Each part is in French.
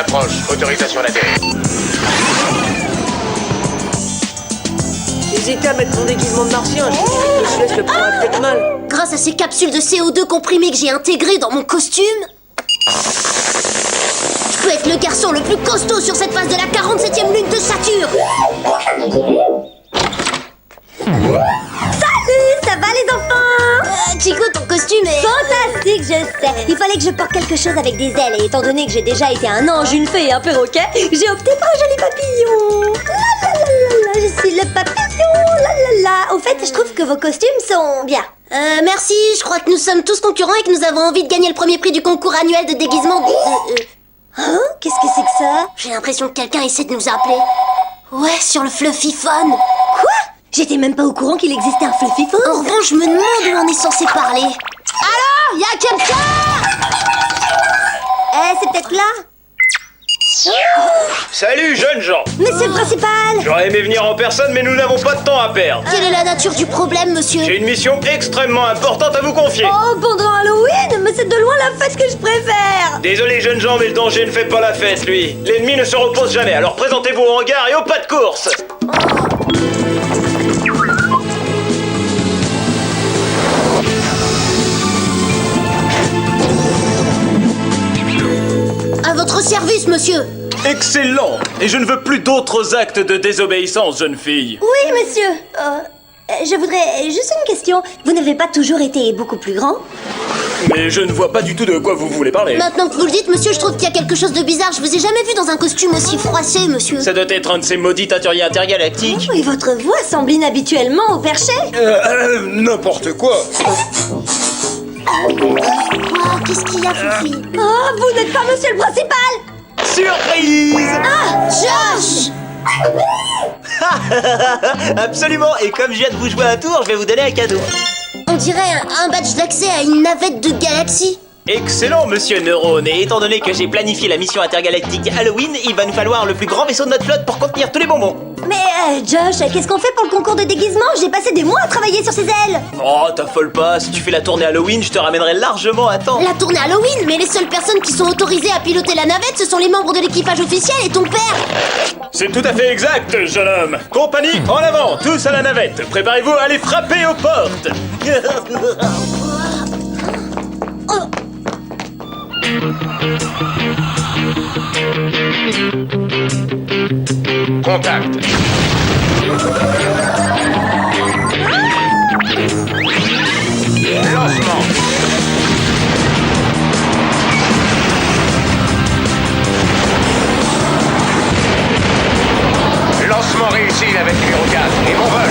approche. Autorisation d'atterrir. Hésitez à mettre mon déguisement de martien, je laisse le prendre un peu de mal. Grâce à ces capsules de CO2 comprimées que j'ai intégrées dans mon costume, je peux être le garçon le plus costaud sur cette phase de la 47e lune de Saturne. Salut, ça va les enfants? Chico, ton costume est... Fantastique, je sais. Il fallait que je porte quelque chose avec des ailes. Et étant donné que j'ai déjà été un ange, une fée et un perroquet, j'ai opté pour un joli papillon. La la la la la, je suis le papillon. La la la. Au fait, je trouve que vos costumes sont bien. Merci, je crois que nous sommes tous concurrents et que nous avons envie de gagner le premier prix du concours annuel de déguisement Hein? Qu'est-ce que c'est que ça? J'ai l'impression que quelqu'un essaie de nous appeler. Ouais, sur le Fluffy Phone. Quoi? J'étais même pas au courant qu'il existait un Fluffy Phone. En revanche, je me demande où on est censé parler. Alors, y a quelqu'un? C'est peut-être là? Salut jeunes gens. Monsieur le principal! J'aurais aimé venir en personne mais nous n'avons pas de temps à perdre. Quelle est la nature du problème, monsieur? J'ai une mission extrêmement importante à vous confier. Oh, pendant Halloween? Mais c'est de loin la fête que je préfère! Désolé jeunes gens mais le danger ne fait pas la fête lui. L'ennemi ne se repose jamais alors présentez-vous au hangar et au pas de course. À votre service, monsieur. Excellent. Et je ne veux plus d'autres actes de désobéissance, jeune fille. Oui, monsieur. Je voudrais juste une question. Vous n'avez pas toujours été beaucoup plus grand? Mais je ne vois pas du tout de quoi vous voulez parler. Maintenant que vous le dites, monsieur, je trouve qu'il y a quelque chose de bizarre. Je vous ai jamais vu dans un costume aussi froissé, monsieur. Ça doit être un de ces maudits teinturiers intergalactiques. Oh, et votre voix semble inhabituellement au perché. N'importe quoi. Qu'est-ce qu'il y a, Fifi? Oh, vous n'êtes pas monsieur le principal! Surprise. Ah, Josh! Absolument, et comme je viens de vous jouer un tour, je vais vous donner un cadeau. On dirait un badge d'accès à une navette de galaxie. Excellent, monsieur Neurone, et étant donné que j'ai planifié la mission intergalactique Halloween, il va nous falloir le plus grand vaisseau de notre flotte pour contenir tous les bonbons. Mais Josh, qu'est-ce qu'on fait pour le concours de déguisement? J'ai passé des mois à travailler sur ses ailes. Oh, t'affole pas, si tu fais la tournée Halloween, je te ramènerai largement à temps. La tournée Halloween, mais les seules personnes qui sont autorisées à piloter la navette, ce sont les membres de l'équipage officiel et ton père. C'est tout à fait exact, jeune homme. Compagnie, en avant, tous à la navette. Préparez-vous à aller frapper aux portes. Contact. Lancement. Lancement réussi, navette numéro 4. Et mon vol.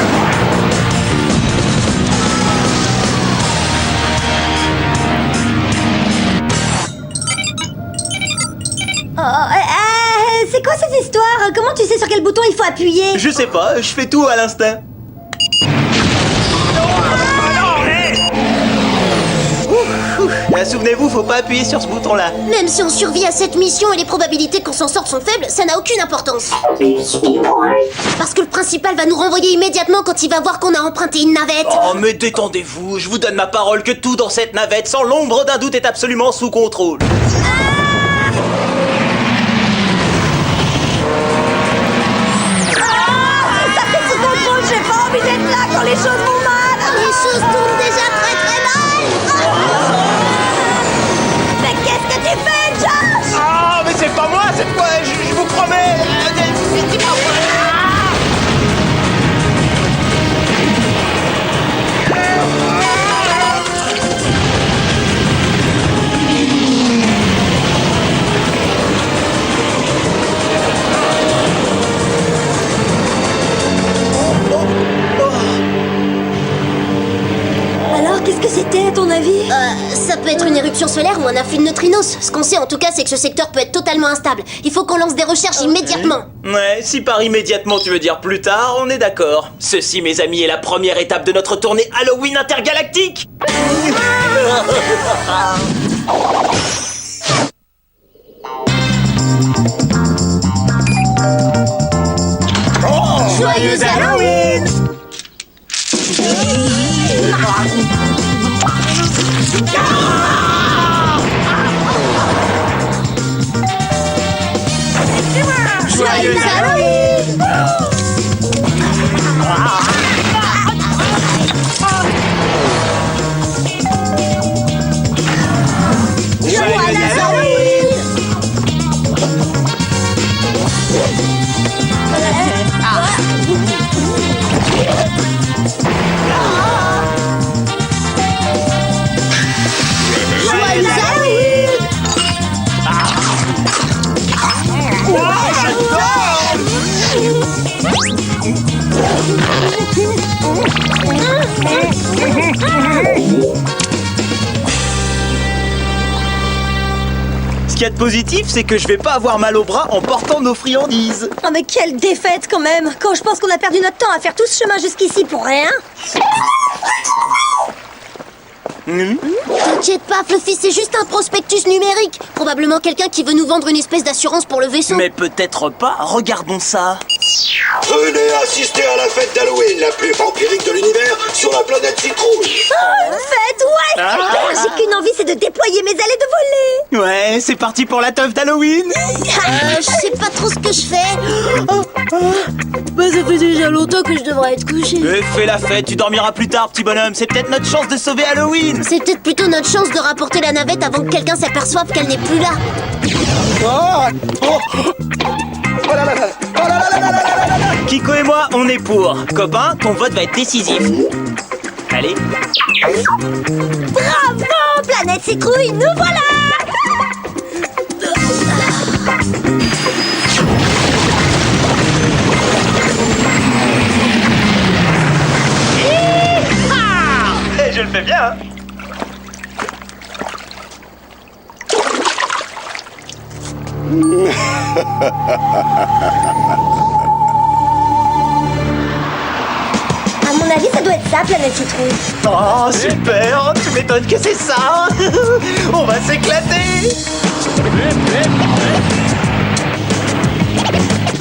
C'est quoi cette histoire? Comment tu sais sur quel bouton il faut appuyer? Je sais pas, je fais tout à l'instinct. Souvenez-vous, faut pas appuyer sur ce bouton-là. Même si on survit à cette mission et les probabilités qu'on s'en sorte sont faibles, ça n'a aucune importance. Parce que le principal va nous renvoyer immédiatement quand il va voir qu'on a emprunté une navette. Oh, mais détendez-vous, je vous donne ma parole que tout dans cette navette, sans l'ombre d'un doute, est absolument sous contrôle. J'ai pas envie d'être là quand les choses vont mal. Les choses tournent déjà très très mal. Mais qu'est-ce que tu fais, Josh? Ah, mais c'est pas moi, cette fois, je vous promets. Alors, qu'est-ce que c'était à ton avis? Ça peut être une éruption solaire ou un afflux de neutrinos. Ce qu'on sait en tout cas, c'est que ce secteur peut être totalement instable. Il faut qu'on lance des recherches immédiatement. Ouais, si par immédiatement tu veux dire plus tard, on est d'accord. Ceci, mes amis, est la première étape de notre tournée Halloween intergalactique. Joyeux Halloween! Joyeux Halloween! Joyeux Halloween! Joyeux Halloween! Ce qu'il y a de positif, c'est que je vais pas avoir mal au bras en portant nos friandises. Oh mais quelle défaite quand même! Quand je pense qu'on a perdu notre temps à faire tout ce chemin jusqu'ici pour rien! T'inquiète pas, Fluffy, c'est juste un prospectus numérique. Probablement quelqu'un qui veut nous vendre une espèce d'assurance pour le vaisseau. Mais peut-être pas, regardons ça. Venez assister à la fête d'Halloween, la plus vampirique de l'univers, sur la planète Citrouille. Oh, fête, ouais! J'ai qu'une envie, c'est de déployer mes ailes et de voler! Ouais, c'est parti pour la teuf d'Halloween. Je sais pas trop ce que je fais. Bah, ça fait déjà longtemps que je devrais être couché. Mais fais la fête, tu dormiras plus tard, petit bonhomme. C'est peut-être notre chance de sauver Halloween. C'est peut-être plutôt notre chance de rapporter la navette avant que quelqu'un s'aperçoive qu'elle n'est plus là. Kiko et moi, on est pour. Copain, ton vote va être décisif. Allez. Bravo, planète citrouille, nous voilà! Et je le fais bien, hein. À mon avis, ça doit être ça, planète citrouille. Oh, super. Tu m'étonnes que c'est ça. On va s'éclater.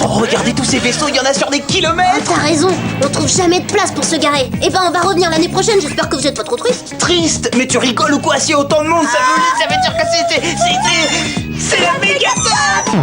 Oh, regardez tous ces vaisseaux, il y en a sur des kilomètres. T'as raison, on trouve jamais de place pour se garer. Eh ben, on va revenir l'année prochaine, j'espère que vous êtes pas trop tristes. Triste. Mais tu rigoles ou quoi? S'il y a autant de monde, ça veut dire que c'est la méga teuf.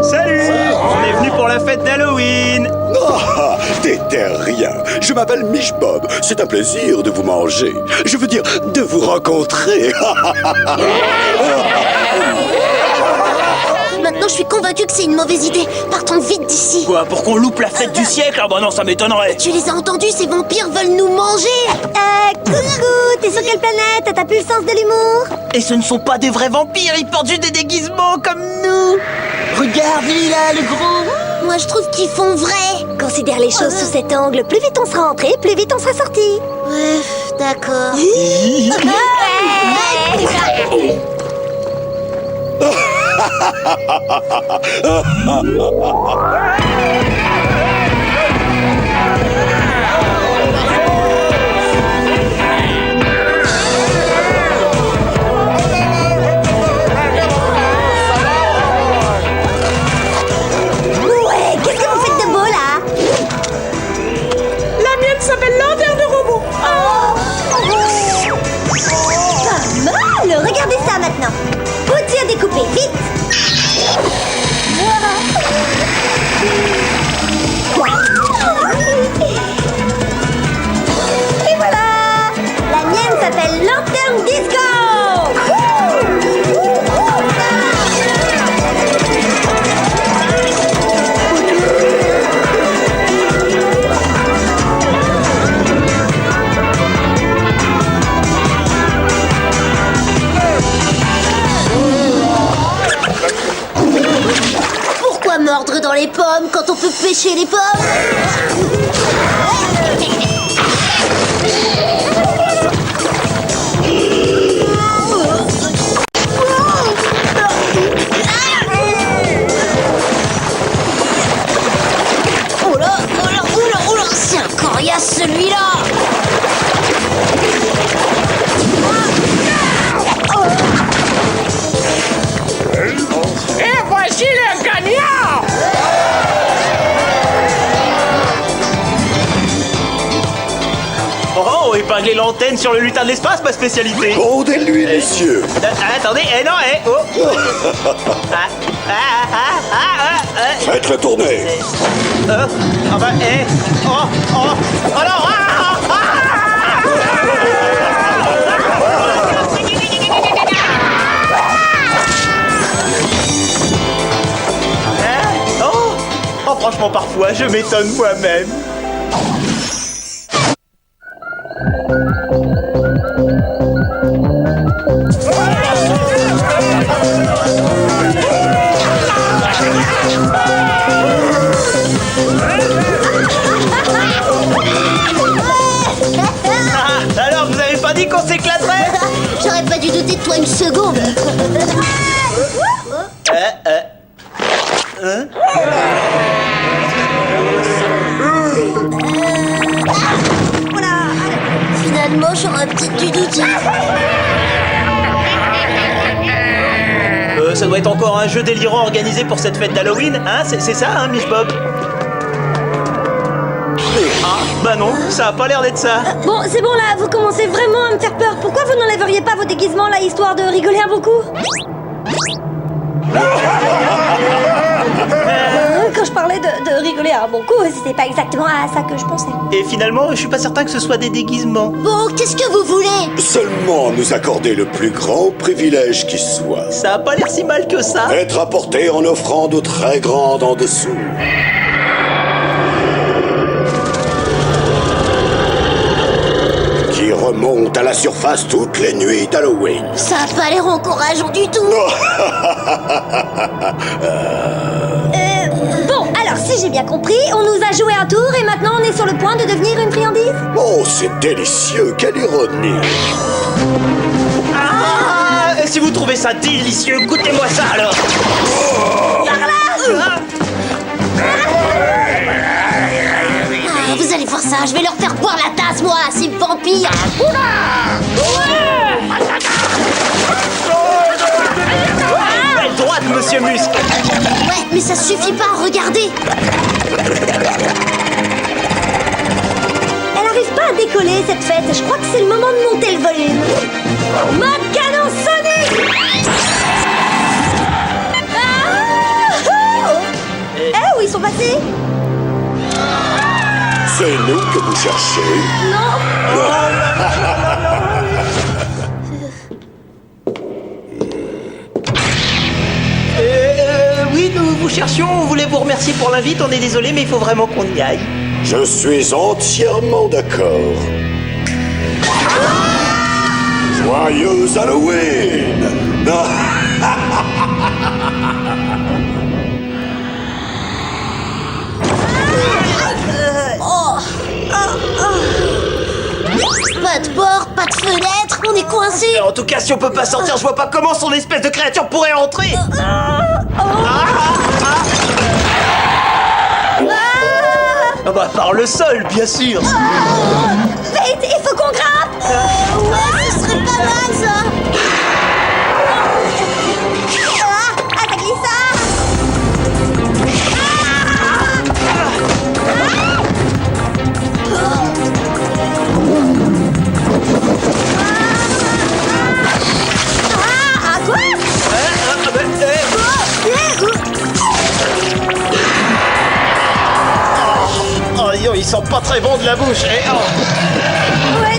Salut. On est venu pour la fête d'Halloween. Ah, t'étais rien. Je m'appelle Mich Bob. C'est un plaisir de vous manger. Je veux dire, de vous rencontrer. Maintenant, je suis convaincue que c'est une mauvaise idée. Partons vite d'ici. Quoi, pour qu'on loupe la fête du siècle? Ah bah non, ça m'étonnerait. Tu les as entendus, ces vampires veulent nous manger. Coucou, t'es sur quelle planète? T'as plus le sens de l'humour? Et ce ne sont pas des vrais vampires, ils portent juste des déguisements comme nous. Regarde, il est là, le gros. Moi, je trouve qu'ils font vrai. Considère les choses sous cet angle. Plus vite on sera entré, plus vite on sera sorti. Ouais, d'accord. Ouais, qu'est-ce que vous faites de beau là? La mienne s'appelle Lanterne de robot. Pas mal! Regardez ça maintenant. Outils à découper, vite! Et voilà! La mienne s'appelle Lanterne Disco! Pourquoi mordre dans les pommes quand on peut pêcher les pommes? Oh là, oh là, oh là, oh là, c'est un coriace celui-là! Et voici le gagnant. déglinguer l'antenne sur le lutin de l'espace, ma spécialité. Rendez-lui, messieurs. Attendez, non, oh. Faites-le tourner. Enfin, oh non, Oh, franchement, parfois, je m'étonne moi-même. Alors, vous avez pas dit qu'on s'éclaterait? J'aurais pas dû douter de toi une seconde. Finalement, j'aurais peut-être dû douter. Ça doit être encore un jeu délirant organisé pour cette fête d'Halloween, hein? C'est ça, hein, Miss Bob? Ah, bah non, ça a pas l'air d'être ça. Bon, c'est bon là, vous commencez vraiment à me faire peur. Pourquoi vous n'enlèveriez pas vos déguisements là, histoire de rigoler un bon coup? Quand je parlais de rigoler un bon coup, c'était pas exactement à ça que je pensais. Et finalement, je suis pas certain que ce soit des déguisements. Bon, qu'est-ce que vous voulez? Seulement nous accorder le plus grand privilège qui soit. Ça a pas l'air si mal que ça. Être apporté en offrande très grande en dessous. Qui remonte à la surface toutes les nuits d'Halloween. Ça a pas l'air encourageant du tout. Bon, alors si j'ai bien compris, on nous a joué un tour et maintenant on est sur le point de devenir une friandise? Oh, c'est délicieux, quelle ironie. Et si vous trouvez ça délicieux, goûtez-moi ça alors. Vous allez voir ça, je vais leur faire boire la tasse, moi, ces vampires. Belle droite, monsieur Musc. Ouais, mais ça suffit pas, regardez. Elle arrive pas à décoller cette fête, je crois que c'est le moment de monter le volume. Mode canon sonique! Où ils sont passés? C'est nous que vous cherchez. Oui, nous vous cherchions, on voulait vous remercier pour l'invite, on est désolé, mais il faut vraiment qu'on y aille. Je suis entièrement d'accord. Joyeux Halloween! Pas de porte, pas de fenêtre, on est coincés. En tout cas, si on peut pas sortir, je vois pas comment son espèce de créature pourrait entrer. Ah bah par le sol, bien sûr. Vite, il faut qu'on grimpe! Ouais, ce serait pas mal, ça. Ça glisse ça! Quoi? Oh, ils sont pas très bons de la bouche. Ouais,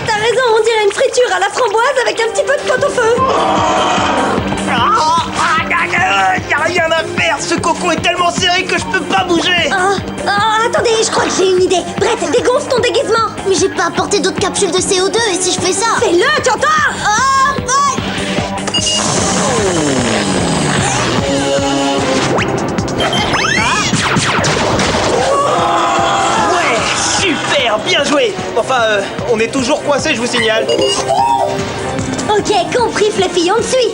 t'as raison, on dirait une friture à la framboise avec un petit peu de pot-au-feu. Y a rien à faire, ce cocon est tellement serré que je peux pas bouger. Attendez, je crois que j'ai une idée. Brett, dégonfle ton déguisement. Mais j'ai pas apporté d'autres capsules de CO2 et si je fais ça... Fais-le, tu entends? Ouais, super, bien joué. Enfin, on est toujours coincé, je vous signale. Ok, compris, Fluffy, on te suit.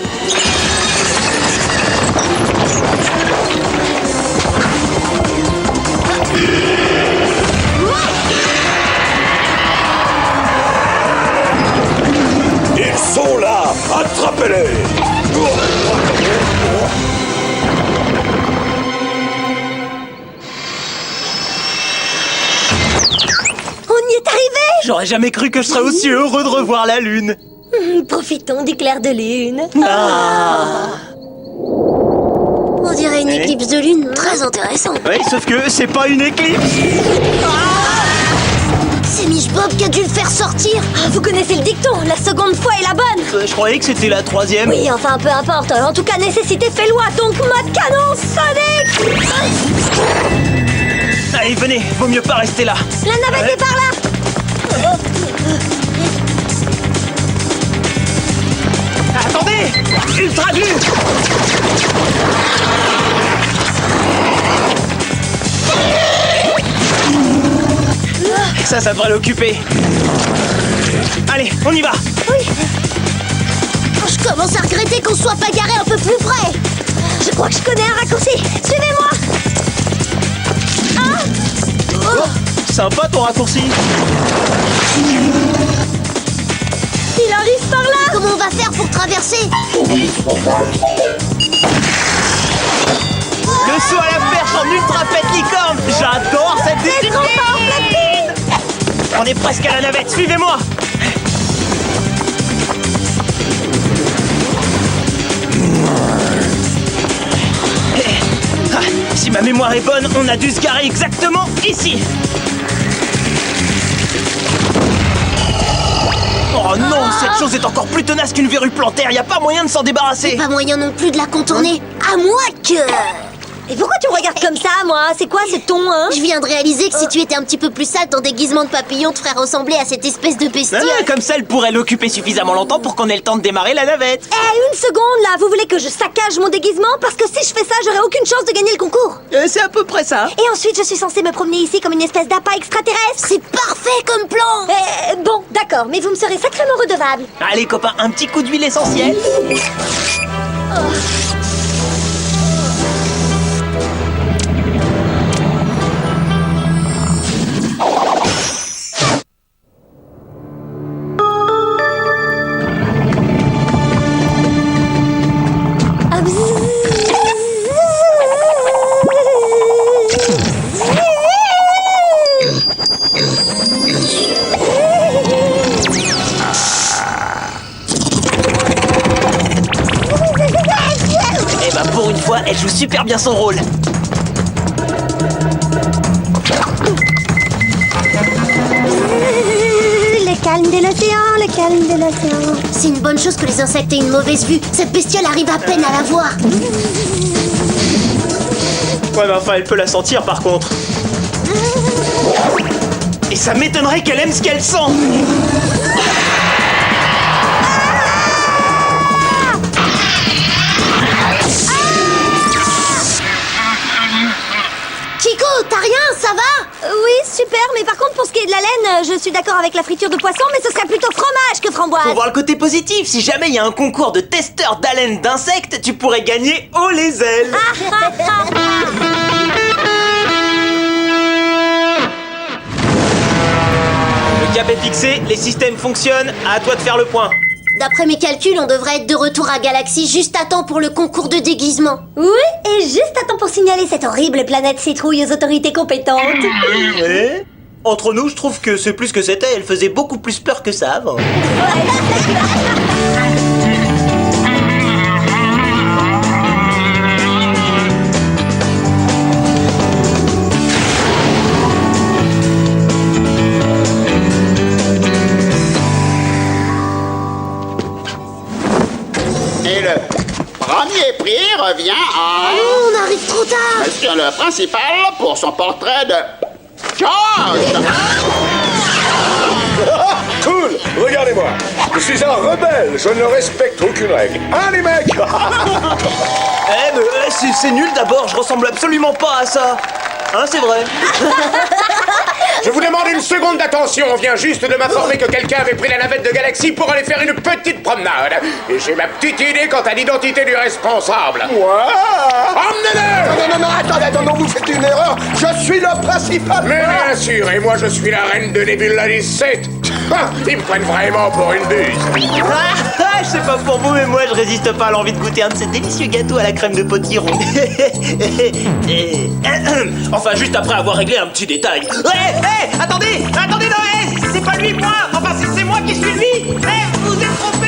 Ils sont là! Attrapez-les! On y est arrivé. J'aurais jamais cru que je serais aussi heureux de revoir la lune. Profitons du clair de lune. On dirait une éclipse de lune très intéressante. Oui, sauf que c'est pas une éclipse. C'est Mich Bob qui a dû le faire sortir. Vous connaissez le dicton, la seconde fois est la bonne. Je croyais que c'était la troisième. Oui, enfin, peu importe. En tout cas, nécessité fait loi, donc mode canon sonique. Allez, venez, vaut mieux pas rester là. La navette est par là. Attendez, ultra glue. Ça devrait l'occuper. Allez, on y va. Oui, Je commence à regretter qu'on soit pas garé un peu plus près. je crois que je connais un raccourci. Suivez-moi. Sympa ton raccourci. Il arrive par là. Comment on va faire pour traverser? Le saut à la perche en ultra pète licorne. J'adore cette discipline. On est presque à la navette, suivez-moi. Si ma mémoire est bonne, on a dû se garer exactement ici. Oh non, cette chose est encore plus tenace qu'une verrue plantaire, y a pas moyen de s'en débarrasser. Pas moyen non plus de la contourner. À moins que... Et pourquoi tu me regardes comme ça, moi? C'est quoi ce ton, hein? Je viens de réaliser que si tu étais un petit peu plus sale, ton déguisement de papillon te ferait ressembler à cette espèce de bestiole. Comme ça, elle pourrait l'occuper suffisamment longtemps pour qu'on ait le temps de démarrer la navette. Eh, une seconde, là. Vous voulez que je saccage mon déguisement? Parce que si je fais ça, j'aurai aucune chance de gagner le concours. C'est à peu près ça. Et ensuite, je suis censée me promener ici comme une espèce d'appât extraterrestre. C'est parfait comme plan. Bon, d'accord, mais vous me serez sacrément redevable. Allez copains, un petit coup d'huile essentielle. Eh ben pour une fois, elle joue super bien son rôle. Le calme de l'océan, le calme de l'océan. C'est une bonne chose que les insectes aient une mauvaise vue. Cette bestiole arrive à peine à la voir. Ouais, mais enfin, elle peut la sentir par contre. Et ça m'étonnerait qu'elle aime ce qu'elle sent. Chico, t'as rien, ça va? Oui, super, mais par contre, pour ce qui est de la laine, je suis d'accord avec la friture de poisson, mais ce serait plutôt fromage que framboise. Pour voir le côté positif, si jamais il y a un concours de testeurs d'haleine d'insectes, tu pourrais gagner haut les ailes. Le cap est fixé, les systèmes fonctionnent, à toi de faire le point. D'après mes calculs, on devrait être de retour à Galaxy juste à temps pour le concours de déguisement. Oui, et juste à temps pour signaler cette horrible planète citrouille aux autorités compétentes. Ouais. Entre nous, je trouve que c'est plus que c'était, elle faisait beaucoup plus peur que ça avant. Et le premier prix revient à... Oh, on arrive trop tard. Monsieur le principal pour son portrait de... George. Cool, regardez-moi. Je suis un rebelle, je ne respecte aucune règle. Hein, les mecs? C'est nul d'abord, je ressemble absolument pas à ça. Hein, c'est vrai. Je vous demande une seconde d'attention. On vient juste de m'informer que quelqu'un avait pris la navette de Galaxy pour aller faire une petite promenade. Et j'ai ma petite idée quant à l'identité du responsable. Quoi? Emmenez-le! Non, attendez, vous faites une erreur. Je suis le principal. Mais bien sûr, et moi je suis la reine de Nebula 17. Ah, ils me prennent vraiment pour une buse. Je sais pas pour vous, mais moi je résiste pas à l'envie de goûter un de ces délicieux gâteaux à la crème de potiron. Enfin, juste après avoir réglé un petit détail. Attendez, non, c'est pas lui, moi. Enfin, c'est moi qui suis lui. Vous êtes trop